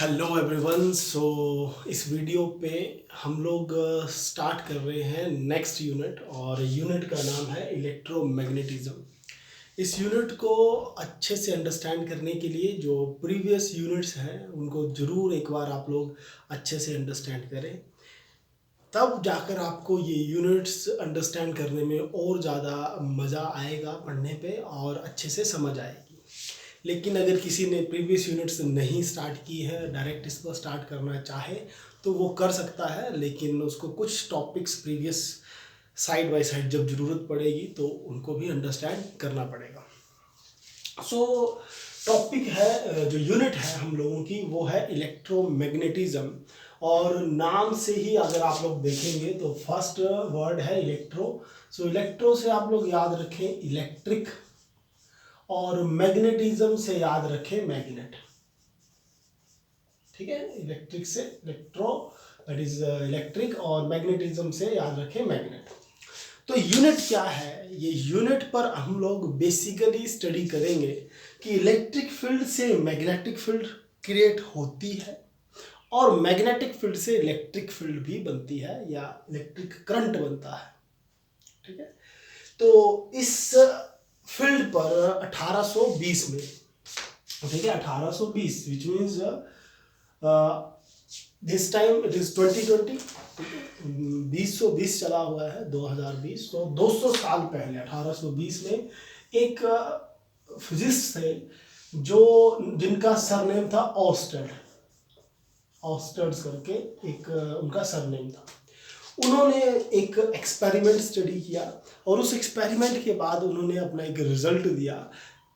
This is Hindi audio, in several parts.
Hello everyone. इस वीडियो पे हम लोग स्टार्ट कर रहे हैं नेक्स्ट यूनिट और यूनिट का नाम है इलेक्ट्रोमैग्नेटिज्म। इस यूनिट को अच्छे से अंडरस्टैंड करने के लिए जो प्रीवियस यूनिट्स हैं उनको ज़रूर एक बार आप लोग अच्छे से अंडरस्टैंड करें, तब जाकर आपको ये यूनिट्स अंडरस्टैंड करने में और ज़्यादा मज़ा आएगा पढ़ने पे और अच्छे से समझ आएगी। लेकिन अगर किसी ने प्रीवियस यूनिट्स नहीं स्टार्ट की है, डायरेक्ट इसको स्टार्ट करना चाहे तो वो कर सकता है, लेकिन उसको कुछ topics previous side by side जब ज़रूरत पड़ेगी तो उनको भी अंडरस्टैंड करना पड़ेगा। टॉपिक है, जो यूनिट है हम लोगों की वो है इलेक्ट्रोमैग्नेटिज्म। और नाम से ही अगर आप लोग देखेंगे तो फर्स्ट वर्ड है इलेक्ट्रो। इलेक्ट्रो से आप लोग याद रखें इलेक्ट्रिक, और मैग्नेटिज्म से याद रखें मैग्नेट। ठीक है, इलेक्ट्रिक से इलेक्ट्रो दैट इज इलेक्ट्रिक, और मैग्नेटिज्म से याद रखें मैग्नेट। तो यूनिट क्या है, ये यूनिट पर हम लोग बेसिकली स्टडी करेंगे कि इलेक्ट्रिक फील्ड से मैग्नेटिक फील्ड क्रिएट होती है और मैग्नेटिक फील्ड से इलेक्ट्रिक फील्ड भी बनती है या इलेक्ट्रिक करंट बनता है। ठीक है, तो इस फील्ड पर 1820 में, ठीक है 1820, which means this time it is 2020, 2020 चला हुआ है 2020, तो 200 साल पहले 1820 में एक फिजिस्ट थे जो जिनका सरनेम था ऑस्टर्ड, ऑस्टर्ड्स करके एक उनका सरनेम था। उन्होंने एक एक्सपेरिमेंट स्टडी किया और उस एक्सपेरिमेंट के बाद उन्होंने अपना एक रिजल्ट दिया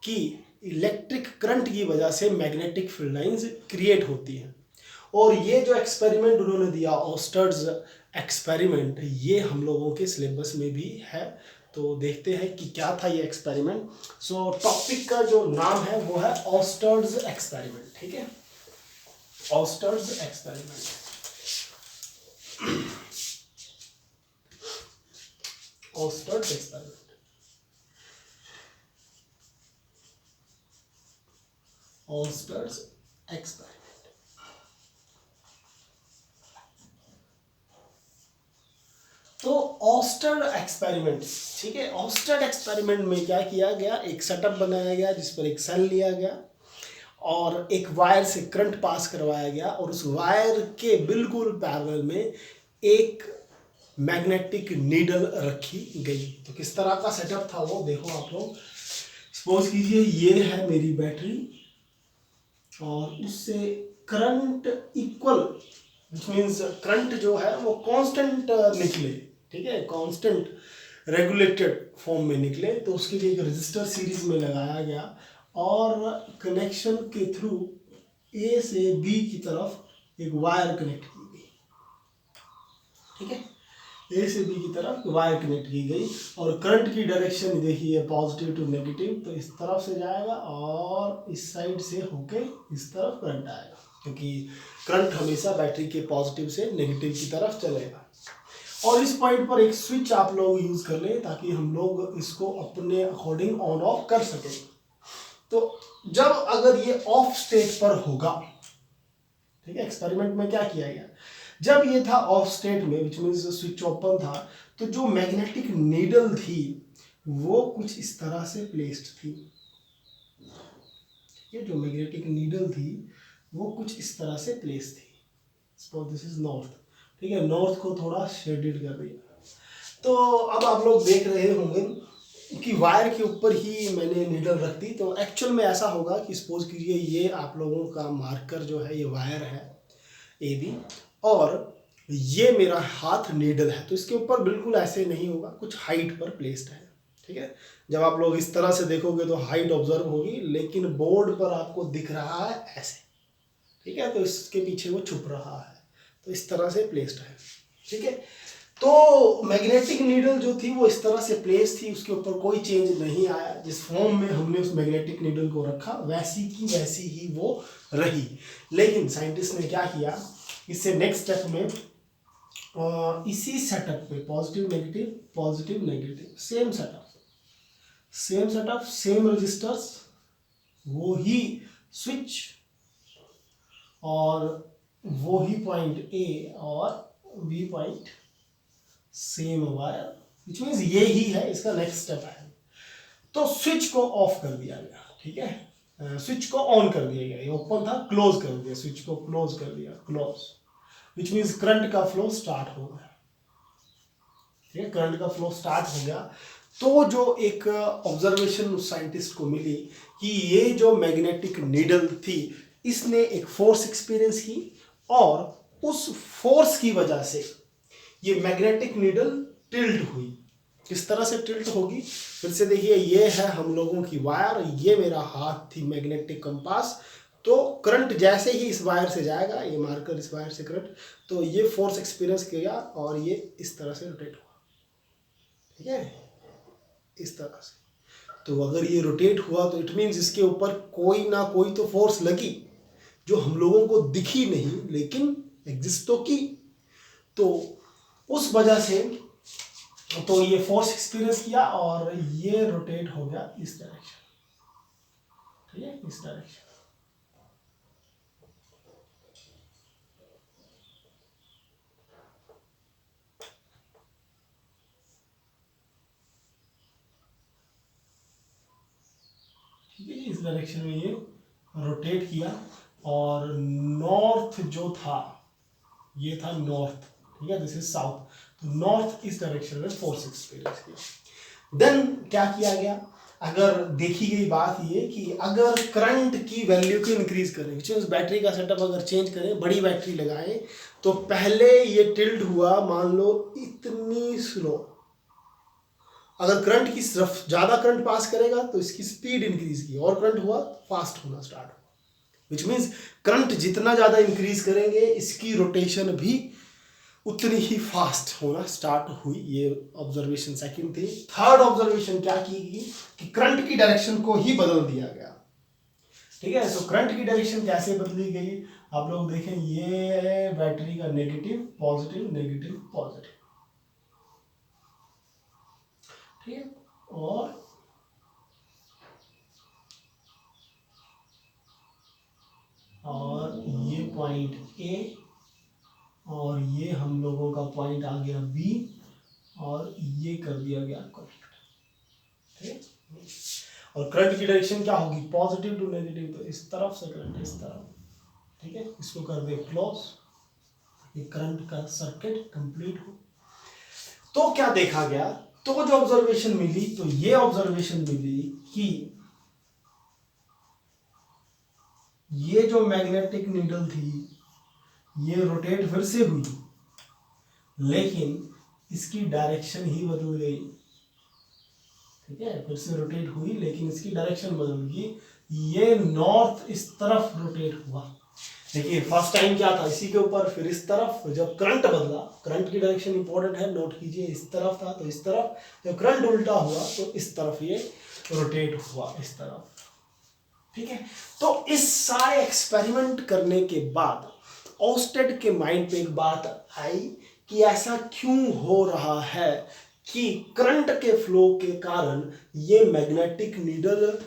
कि इलेक्ट्रिक करंट की वजह से मैग्नेटिक फील्ड लाइंस क्रिएट होती हैं। और ये जो एक्सपेरिमेंट उन्होंने दिया, ऑस्टर्ड्स एक्सपेरिमेंट, ये हम लोगों के सिलेबस में भी है। तो देखते हैं कि क्या था ये एक्सपेरिमेंट। टॉपिक का जो नाम है वो है ऑस्टर्ड्स एक्सपेरिमेंट। ठीक है, ऑस्टर्ड्स एक्सपेरिमेंट। ऑस्टर्ड्स experiment, ऑस्टर्ड्स experiment. तो ऑस्टर्ड एक्सपेरिमेंट, ठीक है, ऑस्टर्ड एक्सपेरिमेंट में क्या किया गया, एक सेटअप बनाया गया जिस पर एक सेल लिया गया और एक वायर से करंट पास करवाया गया और उस वायर के बिल्कुल पैरेलल में एक मैग्नेटिक नीडल रखी गई। तो किस तरह का सेटअप था वो देखो आप लोग। सपोज कीजिए ये है मेरी बैटरी और उससे current equal, which means current जो है वो कांस्टेंट निकले, ठीक है, कांस्टेंट रेगुलेटेड फॉर्म में निकले। तो उसके लिए एक रजिस्टर सीरीज में लगाया गया और कनेक्शन के थ्रू ए से बी की तरफ एक वायर कनेक्ट की गई। ठीक है, ए से बी की तरफ वायर कनेक्ट की गई और करंट की डायरेक्शन देखिए पॉजिटिव टू नेगेटिव, तो इस तरफ से जाएगा और इस साइड से होके इस तरफ करंट आएगा, क्योंकि करंट हमेशा बैटरी के पॉजिटिव से नेगेटिव की तरफ चलेगा। और इस पॉइंट पर एक स्विच आप लोग यूज कर लें ताकि हम लोग इसको अपने अकॉर्डिंग ऑन ऑफ कर सकें। तो जब अगर ये ऑफ स्टेट पर होगा, ठीक है, एक्सपेरिमेंट में क्या किया गया, जब ये था ऑफ स्टेट में, विच मीन्स स्विच ओपन था, तो जो मैग्नेटिक नीडल थी वो कुछ इस तरह से प्लेस्ड थी। ये जो मैग्नेटिक नीडल थी वो कुछ इस तरह से प्लेस थी। सपोज दिस इज नॉर्थ, ठीक है, नॉर्थ को थोड़ा शेडेड कर दिया। तो अब आप लोग देख रहे होंगे कि वायर के ऊपर ही मैंने नीडल रख दी। तो एक्चुअल में ऐसा होगा कि सपोज कीजिए ये आप लोगों का मार्कर जो है ये वायर है ए बी और ये मेरा हाथ नीडल है, तो इसके ऊपर बिल्कुल ऐसे नहीं होगा, कुछ हाइट पर प्लेस्ड है। ठीक है, जब आप लोग इस तरह से देखोगे तो हाइट ऑब्जर्व होगी, लेकिन बोर्ड पर आपको दिख रहा है ऐसे। ठीक है, तो इसके पीछे वो छुप रहा है, तो इस तरह से प्लेस्ड है। ठीक है, तो मैग्नेटिक नीडल जो थी वो इस तरह से प्लेस थी, उसके ऊपर कोई चेंज नहीं आया। जिस फॉर्म में हमने उस मैग्नेटिक नीडल को रखा वैसी की वैसी ही वो रही। लेकिन साइंटिस्ट ने क्या किया, इससे नेक्स्ट स्टेप में इसी सेटअप पे positive negative same setup same registers, वो ही स्विच और वो ही पॉइंट ए और B point same wire, which means ये ही है, इसका नेक्स्ट स्टेप है। तो स्विच को ऑफ कर दिया गया, ठीक है, स्विच को ऑन कर दिया गया, ये ओपन था, क्लोज कर दिया, स्विच को क्लोज कर दिया, क्लोज, विच मीन्स करंट का फ्लो स्टार्ट हो गया, ठीक है, करंट का फ्लो स्टार्ट हो गया। तो जो एक ऑब्जर्वेशन साइंटिस्ट को मिली कि ये जो मैग्नेटिक नीडल थी इसने एक फोर्स एक्सपीरियंस की, और उस फोर्स की वजह से ये मैग्नेटिक नीडल टिल्ट हुई। किस तरह से टिल्ट होगी, फिर से देखिए, ये है हम लोगों की वायर, ये मेरा हाथ थी मैग्नेटिक कंपास। तो करंट जैसे ही इस वायर से जाएगा, ये मार्कर इस वायर से करंट, तो ये फोर्स एक्सपीरियंस किया और ये इस तरह से रोटेट हुआ, ठीक है, इस तरह से। तो अगर ये रोटेट हुआ तो इट मीन्स इसके ऊपर कोई ना कोई तो फोर्स लगी, जो हम लोगों को दिखी नहीं लेकिन एग्जिस्ट तो की। तो उस वजह से तो ये फोर्स एक्सपीरियंस किया और ये रोटेट हो गया इस डायरेक्शन, ठीक है, इस डायरेक्शन। ठीक है, इस डायरेक्शन में ये रोटेट किया और नॉर्थ जो था, ये था नॉर्थ, ठीक है, दिस इज साउथ, तो नॉर्थ इस डायरेक्शन में फोर्स एक्सपीरियंस किया। देन क्या किया गया, अगर देखी गई बात ये कि अगर करंट की वैल्यू को इंक्रीज करें, विच मीन्स बैटरी का सेटअप अगर चेंज करें, बड़ी बैटरी लगाएं, तो पहले ये टिल्ट हुआ मान लो इतनी स्लो, अगर करंट की तरफ ज्यादा करंट पास करेगा तो इसकी स्पीड इंक्रीज की, और करंट हुआ फास्ट होना स्टार्ट हुआ, विच मीन्स करंट जितना ज्यादा इंक्रीज करेंगे इसकी रोटेशन भी उतनी ही फास्ट होना स्टार्ट हुई। ये ऑब्जर्वेशन सेकंड थी। थर्ड ऑब्जर्वेशन क्या की गई कि करंट की डायरेक्शन को ही बदल दिया गया, ठीक है। तो करंट की डायरेक्शन कैसे बदली गई, आप लोग देखें, ये बैटरी का नेगेटिव पॉजिटिव नेगेटिव पॉजिटिव, ठीक है, और ये पॉइंट ए और ये हम लोगों का पॉइंट आ गया बी और ये कर दिया गया कनेक्ट, ठीक है। और करंट की डायरेक्शन क्या होगी, पॉजिटिव टू नेगेटिव, तो इस तरफ से करंट इस तरफ, ठीक है, इसको कर दे क्लोज, ये करंट का सर्किट कंप्लीट हो। तो क्या देखा गया, तो जो ऑब्जर्वेशन मिली, तो ये ऑब्जर्वेशन मिली कि ये जो मैग्नेटिक नीडल थी ये रोटेट फिर से हुई, लेकिन इसकी डायरेक्शन ही बदल गई, ठीक है, फिर से रोटेट हुई लेकिन इसकी डायरेक्शन बदल गई, ये नॉर्थ इस तरफ रोटेट हुआ। देखिए फर्स्ट टाइम क्या था, इसी के ऊपर, फिर इस तरफ, जब करंट बदला, करंट की डायरेक्शन इंपॉर्टेंट है, नोट कीजिए, इस तरफ था तो इस तरफ, जब करंट उल्टा हुआ तो इस तरफ ये रोटेट हुआ, इस तरफ, ठीक है। तो इस सारे एक्सपेरिमेंट करने के बाद ऑस्टेड के माइंड पे एक बात आई कि ऐसा क्यों हो रहा है कि करंट के फ्लो के कारण ये मैग्नेटिक नीडल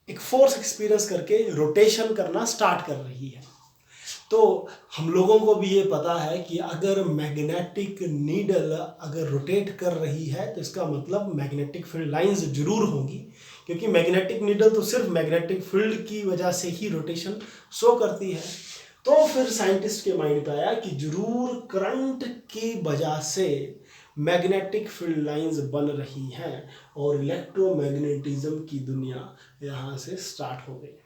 एक फोर्स एक्सपीरियंस करके रोटेशन करना स्टार्ट कर रही है। तो हम लोगों को भी ये पता है कि अगर मैग्नेटिक नीडल अगर रोटेट कर रही है तो इसका मतलब मैग्नेटिक फील्ड लाइंस जरूर होंगी, क्योंकि मैग्नेटिक नीडल तो सिर्फ मैग्नेटिक फील्ड की वजह से ही रोटेशन शो करती है। तो फिर साइंटिस्ट के माइंड पे आया कि जरूर करंट की वजह से मैग्नेटिक फील्ड लाइंस बन रही हैं और इलेक्ट्रोमैग्नेटिज्म की दुनिया यहाँ से स्टार्ट हो गई।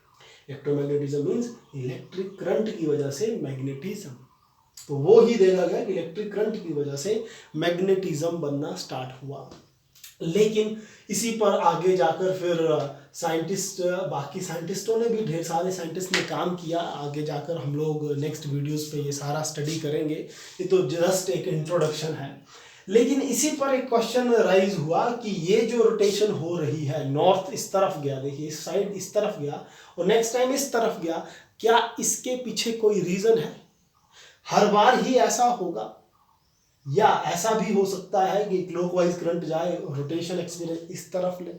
इलेक्ट्रोमैग्नेटिज्म मीन्स इलेक्ट्रिक करंट की वजह से मैग्नेटिज्म, तो वो ही देखा गया कि इलेक्ट्रिक करंट की वजह से मैग्नेटिज्म बनना स्टार्ट हुआ। लेकिन इसी पर आगे जाकर फिर साइंटिस्ट, बाकी साइंटिस्टों ने भी, ढेर सारे साइंटिस्ट ने काम किया, आगे जाकर हम लोग नेक्स्ट वीडियोस पे ये सारा स्टडी करेंगे, ये तो जस्ट एक इंट्रोडक्शन है। लेकिन इसी पर एक क्वेश्चन राइज हुआ कि ये जो रोटेशन हो रही है, नॉर्थ इस तरफ गया, देखिए इस साइड इस तरफ गया और नेक्स्ट टाइम इस तरफ गया, क्या इसके पीछे कोई रीजन है, हर बार ही ऐसा होगा, या ऐसा भी हो सकता है कि क्लॉकवाइज करंट जाए, रोटेशन एक्सपीरियंस इस तरफ ले,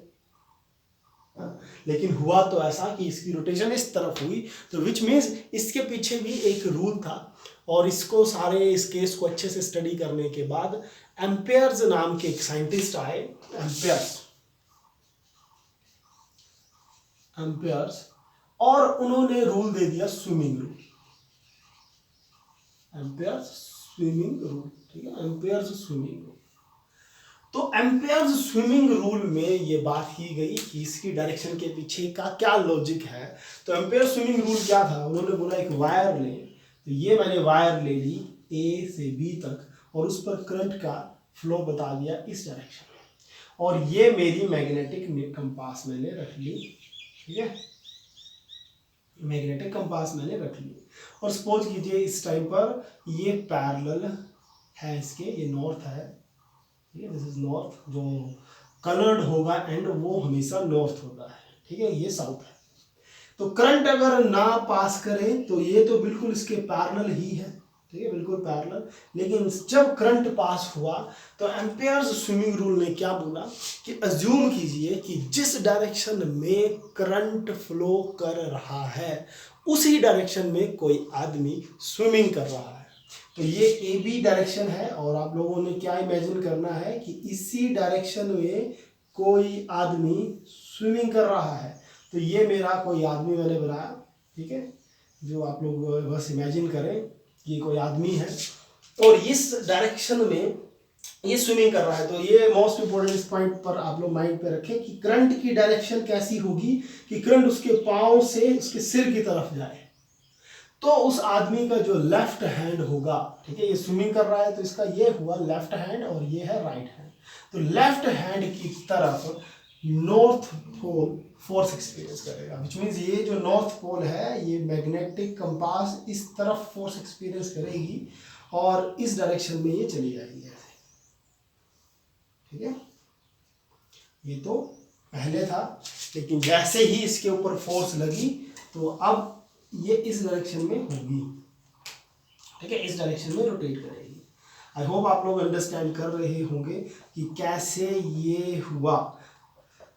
लेकिन हुआ तो ऐसा कि इसकी रोटेशन इस तरफ हुई, तो विच मीन्स इसके पीछे भी एक रूल था। और इसको सारे इस केस को अच्छे से स्टडी करने के बाद एम्पेयर्स नाम के एक साइंटिस्ट आए, एम्पेयर्स, और उन्होंने रूल दे दिया swimming rule, Ampere's swimming rule, ठीक है, एम्पेयर्स स्विमिंग रूल। तो एम्पेयर्स स्विमिंग रूल में ये बात की गई कि इसकी डायरेक्शन के पीछे का क्या लॉजिक है। तो एम्पेयर स्विमिंग रूल क्या था, उन्होंने बोला एक वायर ले, तो ये मैंने वायर ले ली ए से बी तक और उस पर करंट का फ्लो बता दिया इस डायरेक्शन में, और ये मेरी मैग्नेटिक कंपास मैंने रख ली, ठीक है, मैग्नेटिक कंपास मैंने रख ली। और सपोज कीजिए इस टाइम पर ये पैरेलल है इसके, ये नॉर्थ है, ठीक है, दिस इज नॉर्थ, जो कलर्ड होगा एंड वो हमेशा नॉर्थ होता है, ठीक है, ये साउथ है। तो करंट अगर ना पास करे तो ये तो बिल्कुल इसके पैरेलल ही है, ठीक है, बिल्कुल पैरेलल। लेकिन जब करंट पास हुआ तो एम्पेयर्स स्विमिंग रूल ने क्या बोला कि अज्यूम कीजिए कि जिस डायरेक्शन में करंट फ्लो कर रहा है उसी डायरेक्शन में कोई आदमी स्विमिंग कर रहा है। तो ये ए बी डायरेक्शन है और आप लोगों ने क्या इमेजिन करना है कि इसी डायरेक्शन में कोई आदमी स्विमिंग कर रहा है। तो ये मेरा कोई आदमी मैंने बनाया, ठीक है, जो आप लोग बस इमेजिन करें कि कोई आदमी है और इस डायरेक्शन में ये स्विमिंग कर रहा है। तो ये मोस्ट इंपोर्टेंट इस पॉइंट पर आप लोग माइंड पे रखें कि करंट की डायरेक्शन कैसी होगी कि करंट उसके पाँव से उसके सिर की तरफ जाए। तो उस आदमी का जो लेफ्ट हैंड होगा, ठीक है, ये स्विमिंग कर रहा है तो इसका ये हुआ लेफ्ट हैंड और ये है राइट हैंड। तो लेफ्ट हैंड की तरफ नॉर्थ पोल फोर्स एक्सपीरियंस करेगा, विच मीन्स ये जो नॉर्थ पोल है ये मैग्नेटिक कंपास इस तरफ फोर्स एक्सपीरियंस करेगी और इस डायरेक्शन में ये चली जाएगी ऐसे, ठीक है। ये तो पहले था, लेकिन जैसे ही इसके ऊपर फोर्स लगी तो अब ये इस डायरेक्शन में होगी, ठीक है, इस डायरेक्शन में रोटेट करेगी। आई होप आप लोग अंडरस्टैंड कर रहे होंगे कि कैसे ये हुआ।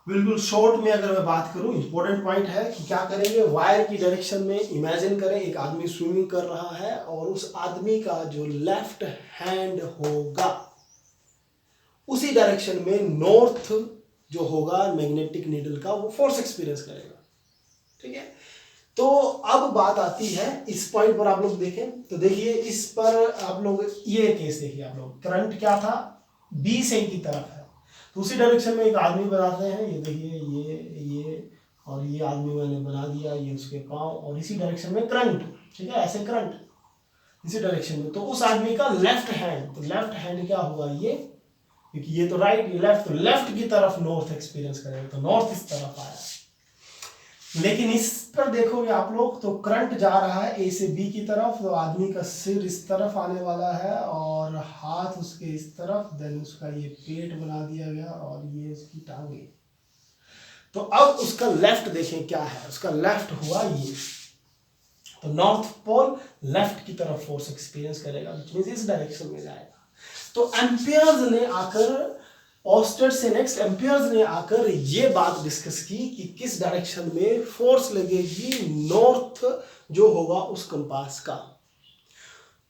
बिल्कुल शॉर्ट में अगर मैं बात करूं, इंपॉर्टेंट पॉइंट है कि क्या करेंगे, वायर की डायरेक्शन में इमेजिन करें एक आदमी स्विमिंग कर रहा है और उस आदमी का जो लेफ्ट हैंड होगा उसी डायरेक्शन में नॉर्थ जो होगा मैग्नेटिक नीडल का वो फोर्स एक्सपीरियंस करेगा, ठीक है। तो अब बात आती है इस पॉइंट पर, आप लोग देखें तो देखिए इस पर आप लोग ये केस देखिए, आप लोग करंट क्या था बी से की तरफ है, तो उसी डायरेक्शन में एक आदमी बनाते हैं, ये देखिए ये और ये आदमी मैंने बना दिया, ये उसके पाँव और इसी डायरेक्शन में करंट, ठीक है, ऐसे करंट इसी डायरेक्शन में। तो उस आदमी का लेफ्ट हैंड, तो लेफ्ट हैंड क्या हुआ ये, क्योंकि ये तो राइट ये लेफ्ट, तो लेफ्ट की तरफ नॉर्थ एक्सपीरियंस करेगा, तो नॉर्थ इस तरफ आया। लेकिन इस पर देखोगे आप लोग तो करंट जा रहा है ए से बी की तरफ, तो आदमी का सिर इस तरफ आने वाला है और हाथ उसके इस तरफ, देन उसका ये पेट बना दिया गया और ये उसकी टांगे। तो अब उसका लेफ्ट देखें क्या है, उसका लेफ्ट हुआ ये, तो नॉर्थ पोल लेफ्ट की तरफ फोर्स एक्सपीरियंस करेगा, व्हिच मींस इस डायरेक्शन में जाएगा। तो एम्पियर्स ने आकर ऑस्टेड से नेक्स्ट एम्पियर्स ने आकर ये बात डिस्कस की कि किस डायरेक्शन में फोर्स लगेगी नॉर्थ जो होगा उस कंपास का।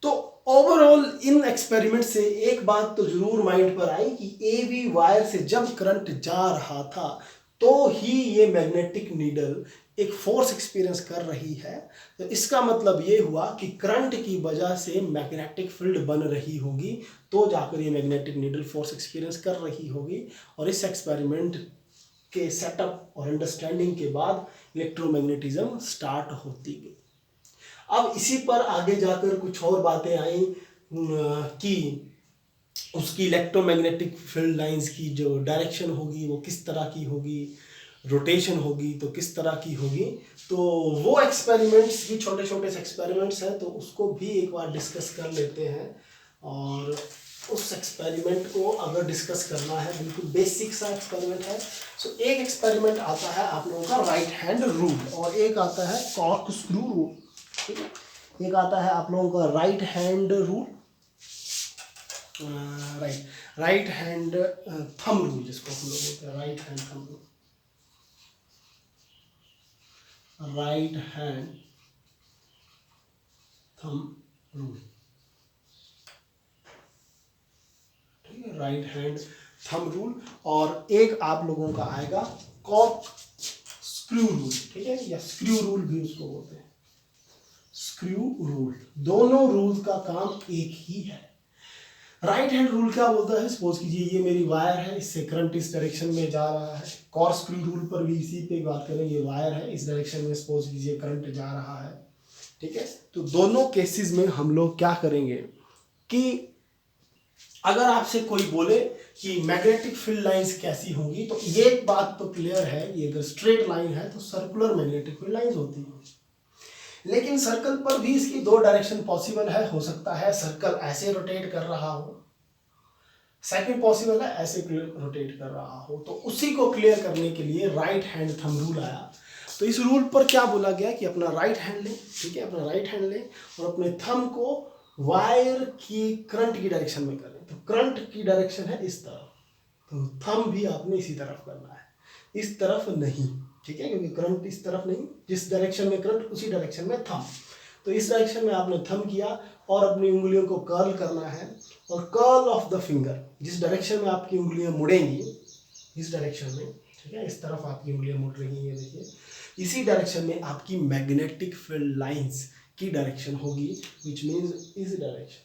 तो ओवरऑल इन एक्सपेरिमेंट से एक बात तो जरूर माइंड पर आई कि ए बी वायर से जब करंट जा रहा था तो ही ये मैग्नेटिक नीडल एक फोर्स एक्सपीरियंस कर रही है। तो इसका मतलब ये हुआ कि करंट की वजह से मैग्नेटिक फील्ड बन रही होगी, तो जाकर ये मैग्नेटिक नीडल फोर्स एक्सपीरियंस कर रही होगी। और इस एक्सपेरिमेंट के सेटअप और अंडरस्टैंडिंग के बाद इलेक्ट्रोमैग्नेटिज्म स्टार्ट होती गई। अब इसी पर आगे जाकर कुछ और बातें आई कि उसकी इलेक्ट्रोमैग्नेटिक फील्ड लाइंस की जो डायरेक्शन होगी वो किस तरह की होगी, रोटेशन होगी तो किस तरह की होगी। तो वो एक्सपेरिमेंट्स भी छोटे छोटे से एक्सपेरिमेंट्स हैं, तो उसको भी एक बार डिस्कस कर लेते हैं। और उस एक्सपेरिमेंट को अगर डिस्कस करना है, बिल्कुल बेसिक सा एक्सपेरिमेंट है। सो एक एक्सपेरिमेंट आता है आप लोगों का राइट हैंड रूल और एक आता है कॉर्क स्क्रू रूल, ठीक है। एक आता है आप लोगों का right hand rule, right hand thumb rule, जिसको हम लोग बोलते हैं right hand thumb rule. Right hand thumb rule, ठीक है, राइट हैंड थंब रूल। और एक आप लोगों का आएगा कॉर्क स्क्रू रूल, ठीक है, या स्क्रू रूल भी उसको बोलते हैं, स्क्रू रूल। दोनों रूल का काम एक ही है। राइट हैंड रूल क्या बोलता है, सपोज कीजिए ये मेरी वायर है, इससे करंट इस डायरेक्शन में जा रहा है। कॉर्क स्क्रू रूल पर भी इसी पे बात करें, ये वायर है, इस डायरेक्शन में सपोज कीजिए करंट जा रहा है, ठीक है। तो दोनों केसेस में हम लोग क्या करेंगे कि अगर आपसे कोई बोले कि मैग्नेटिक फील्ड लाइंस कैसी होंगी, तो ये बात तो क्लियर है, ये अगर स्ट्रेट लाइन है तो सर्कुलर मैग्नेटिक फील्ड लाइंस होती है। लेकिन सर्कल पर भी इसकी दो डायरेक्शन पॉसिबल है, हो सकता है सर्कल ऐसे रोटेट कर रहा हो, सेकंड पॉसिबल है ऐसे रोटेट कर रहा हो। तो उसी को क्लियर करने के लिए राइट हैंड थंब रूल आया। तो इस रूल पर क्या बोला गया कि अपना राइट हैंड लें, ठीक है, अपना राइट हैंड लें और अपने थंब को वायर की करंट की डायरेक्शन में करें। तो करंट की डायरेक्शन है इस तरफ, तो थंब भी आपने इसी तरफ करना है, इस तरफ नहीं, ठीक है, क्योंकि करंट इस तरफ नहीं, जिस डायरेक्शन में करंट उसी डायरेक्शन में थंब। तो इस डायरेक्शन में आपने थंब किया और अपनी उंगलियों को कर्ल करना है, और कर्ल ऑफ द फिंगर, जिस डायरेक्शन में आपकी उंगलियां मुड़ेंगी, इस डायरेक्शन में, ठीक है, इस तरफ आपकी उंगलियां मुड़ रही हैं, देखिए, इसी डायरेक्शन में आपकी मैग्नेटिक फील्ड लाइंस की डायरेक्शन होगी, विच मीन्स इस डायरेक्शन,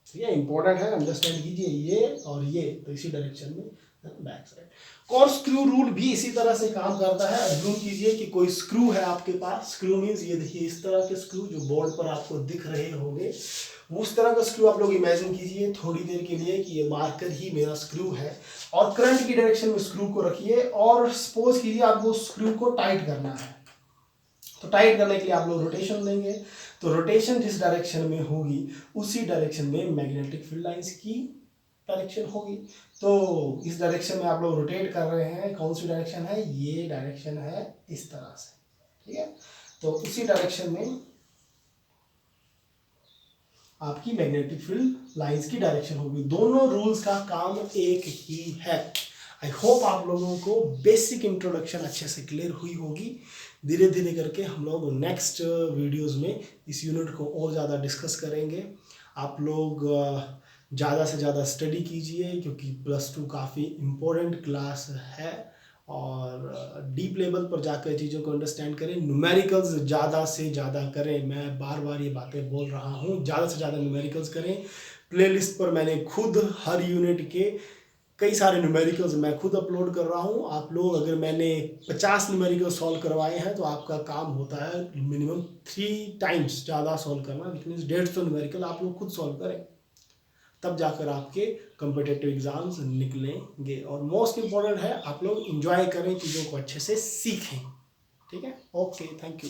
ठीक है, इंपॉर्टेंट है, अंडरस्टैंड कीजिए, ये और ये, तो इसी डायरेक्शन में back side. Cork screw rule भी इसी तरह से काम करता है। अज्यूम कीजिए कि कोई स्क्रू है आपके पास, स्क्रू मीन्स ये देखिए इस तरह के स्क्रू जो बोर्ड पर आपको दिख रहे होंगे, उस तरह का स्क्रू आप लोग इमेजिन कीजिए थोड़ी देर के लिए कि ये मार्कर ही मेरा स्क्रू है, और करंट की डायरेक्शन में स्क्रू को रखिए और सपोज कीजिए आपको स्क्रू को टाइट करना है। तो टाइट करने के लिए आप लोग रोटेशन देंगे, तो रोटेशन जिस डायरेक्शन में होगी उसी डायरेक्शन में मैग्नेटिक फील्ड लाइंस की डायरेक्शन होगी। तो इस डायरेक्शन में आप लोग रोटेट कर रहे हैं, कौन सी डायरेक्शन है, ये डायरेक्शन है इस तरह से, ठीक है। तो उसी डायरेक्शन में आपकी मैग्नेटिक फील्ड लाइंस की डायरेक्शन होगी। दोनों रूल्स का काम एक ही है। आई होप आप लोगों को बेसिक इंट्रोडक्शन अच्छे से क्लियर हुई होगी। धीरे धीरे करके हम लोग नेक्स्ट वीडियोस में इस यूनिट को और ज़्यादा डिस्कस करेंगे। आप लोग ज़्यादा से ज़्यादा स्टडी कीजिए, क्योंकि +2 काफ़ी इम्पोर्टेंट क्लास है, और डीप लेवल पर जाकर चीज़ों को अंडरस्टैंड करें। न्यूमेरिकल्स ज़्यादा से ज़्यादा करें, मैं बार बार ये बातें बोल रहा हूँ, ज़्यादा से ज़्यादा न्यूमेरिकल्स करें। प्लेलिस्ट पर मैंने खुद हर यूनिट के कई सारे न्यूमेरिकल्स मैं खुद अपलोड कर रहा हूँ। आप लोग, अगर मैंने 50 न्यूमेरिकल सॉल्व करवाए हैं तो आपका काम होता है मिनिमम 3 टाइम्स ज़्यादा सॉल्व करना, विच मीन्स 150 न्यूमेरिकल आप लोग खुद सॉल्व करें, तब जाकर आपके कम्पिटिटिव एग्जाम्स निकलेंगे। और मोस्ट इम्पॉर्टेंट है आप लोग एंजॉय करें, चीज़ों को अच्छे से सीखें, ठीक है। Okay, thank you.